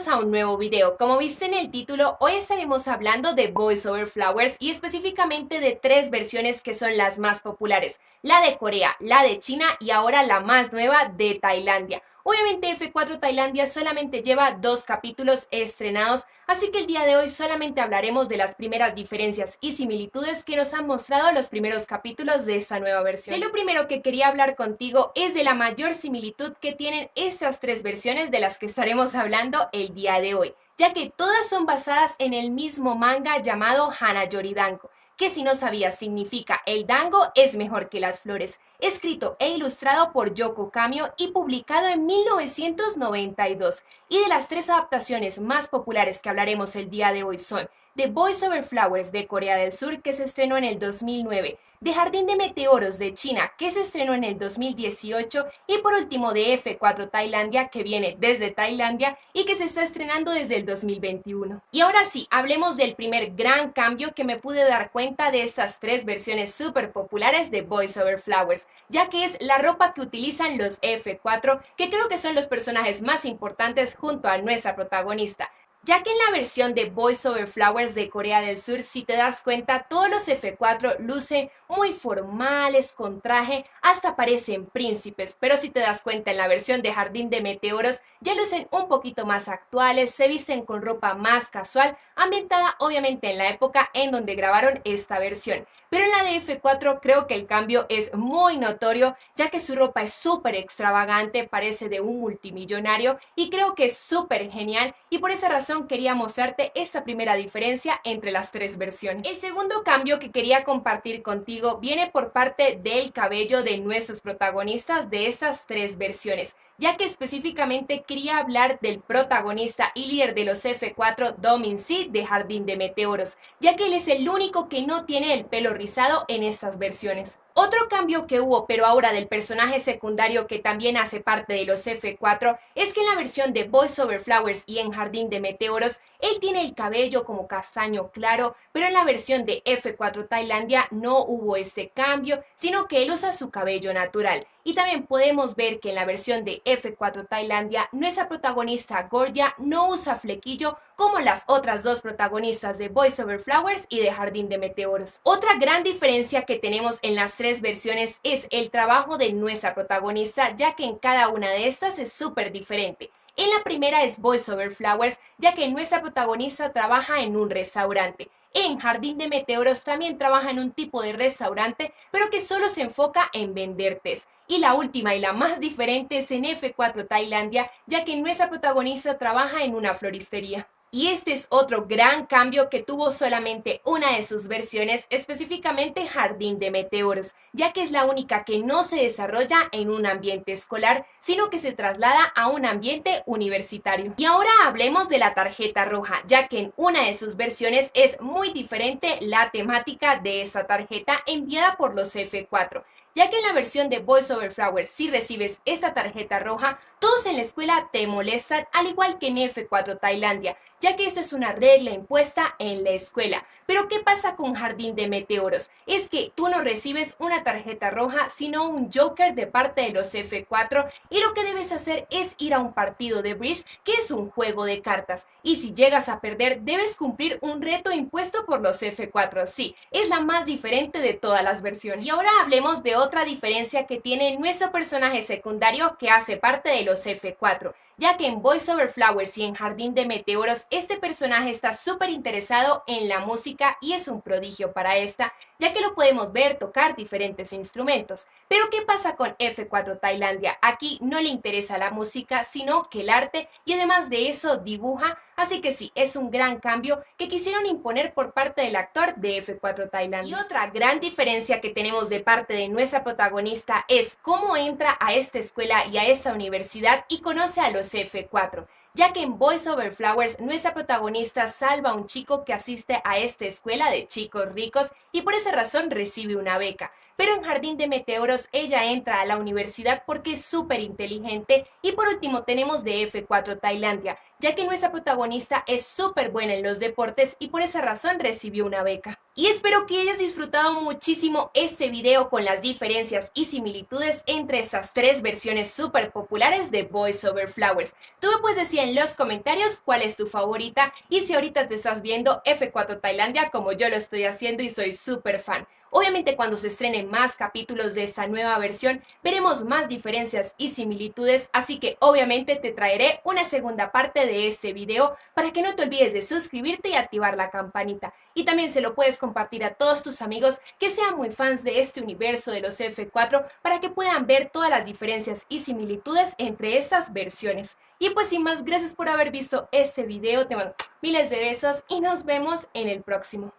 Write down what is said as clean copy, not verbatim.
bienvenidos a un nuevo video. Como viste en el título, hoy estaremos hablando de Boys Over Flowers y específicamente de tres versiones que son las más populares: la de Corea, la de China y ahora la más nueva de Tailandia. Obviamente F4 Tailandia solamente lleva 2 capítulos estrenados, así que el día de hoy solamente hablaremos de las primeras diferencias y similitudes que nos han mostrado los primeros capítulos de esta nueva versión. De lo primero que quería hablar contigo es de la mayor similitud que tienen estas tres versiones de las que estaremos hablando el día de hoy, ya que todas son basadas en el mismo manga llamado Hana Yoridango, que si no sabías significa el dango es mejor que las flores, escrito e ilustrado por Yoko Kamio y publicado en 1992. Y de las tres adaptaciones más populares que hablaremos el día de hoy son The Boys Over Flowers de Corea del Sur, que se estrenó en el 2009, de Jardín de Meteoros de China, que se estrenó en el 2018, y por último de F4 Tailandia, que viene desde Tailandia y que se está estrenando desde el 2021. Y ahora sí, hablemos del primer gran cambio que me pude dar cuenta de estas tres versiones súper populares de Boys Over Flowers, ya que es la ropa que utilizan los F4, que creo que son los personajes más importantes junto a nuestra protagonista, ya que en la versión de Boys Over Flowers de Corea del Sur, si te das cuenta, todos los F4 lucen muy formales, con traje, hasta parecen príncipes, pero si te das cuenta en la versión de Jardín de Meteoros, ya lucen un poquito más actuales, se visten con ropa más casual, ambientada obviamente en la época en donde grabaron esta versión. Pero en la de F4 creo que el cambio es muy notorio, ya que su ropa es súper extravagante, parece de un multimillonario y creo que es súper genial, y por esa razón quería mostrarte esta primera diferencia entre las tres versiones. El segundo cambio que quería compartir contigo viene por parte del cabello de nuestros protagonistas de estas tres versiones, ya que específicamente quería hablar del protagonista y líder de los F4, Do-min-si, de Jardín de Meteoros, ya que él es el único que no tiene el pelo rizado en estas versiones. Otro cambio que hubo, pero ahora del personaje secundario que también hace parte de los F4, es que en la versión de Boys Over Flowers y en Jardín de Meteoros, él tiene el cabello como castaño claro, pero en la versión de F4 Tailandia no hubo este cambio, sino que él usa su cabello natural. Y también podemos ver que en la versión de F4 Tailandia, nuestra protagonista Gorgia no usa flequillo como las otras dos protagonistas de Boys Over Flowers y de Jardín de Meteoros. Otra gran diferencia que tenemos en las tres versiones es el trabajo de nuestra protagonista, ya que en cada una de estas es súper diferente. En la primera es Boys Over Flowers, ya que nuestra protagonista trabaja en un restaurante. En Jardín de Meteoros también trabaja en un tipo de restaurante, pero que solo se enfoca en vender tés. Y la última y la más diferente es en F4 Tailandia, ya que nuestra protagonista trabaja en una floristería. Y este es otro gran cambio que tuvo solamente una de sus versiones, específicamente Jardín de Meteoros, ya que es la única que no se desarrolla en un ambiente escolar, sino que se traslada a un ambiente universitario. Y ahora hablemos de la tarjeta roja, ya que en una de sus versiones es muy diferente la temática de esta tarjeta enviada por los F4, ya que en la versión de Boys Over Flowers, si recibes esta tarjeta roja, todos en la escuela te molestan, al igual que en F4 Tailandia, ya que esta es una regla impuesta en la escuela. Pero ¿qué pasa con Jardín de Meteoros? Es que tú no recibes una tarjeta roja, sino un Joker de parte de los F4, y lo que debes hacer es ir a un partido de bridge, que es un juego de cartas, y si llegas a perder debes cumplir un reto impuesto por los F4. Sí, es la más diferente de todas las versiones. Y ahora hablemos de otra diferencia que tiene nuestro personaje secundario que hace parte de los F4, ya que en Boys Over Flowers y en Jardín de Meteoros este personaje está súper interesado en la música y es un prodigio para esta, ya que lo podemos ver tocar diferentes instrumentos. Pero ¿qué pasa con F4 Tailandia? Aquí no le interesa la música, sino que el arte, y además de eso dibuja, así que sí, es un gran cambio que quisieron imponer por parte del actor de F4 Tailandia. Y otra gran diferencia que tenemos de parte de nuestra protagonista es cómo entra a esta escuela y a esta universidad y conoce a los F4, ya que en Boys Over Flowers nuestra protagonista salva a un chico que asiste a esta escuela de chicos ricos y por esa razón recibe una beca. Pero en Jardín de Meteoros ella entra a la universidad porque es súper inteligente. Y por último tenemos de F4 Tailandia, ya que nuestra protagonista es súper buena en los deportes y por esa razón recibió una beca. Y espero que hayas disfrutado muchísimo este video con las diferencias y similitudes entre estas tres versiones súper populares de Voice Over Flowers. Tú me puedes decir en los comentarios cuál es tu favorita y si ahorita te estás viendo F4 Tailandia como yo lo estoy haciendo y soy súper fan. Obviamente cuando se estrenen más capítulos de esta nueva versión veremos más diferencias y similitudes, así que obviamente te traeré una segunda parte de este video para que no te olvides de suscribirte y activar la campanita. Y también se lo puedes compartir a todos tus amigos que sean muy fans de este universo de los F4 para que puedan ver todas las diferencias y similitudes entre estas versiones. Y pues sin más, gracias por haber visto este video, te mando miles de besos y nos vemos en el próximo.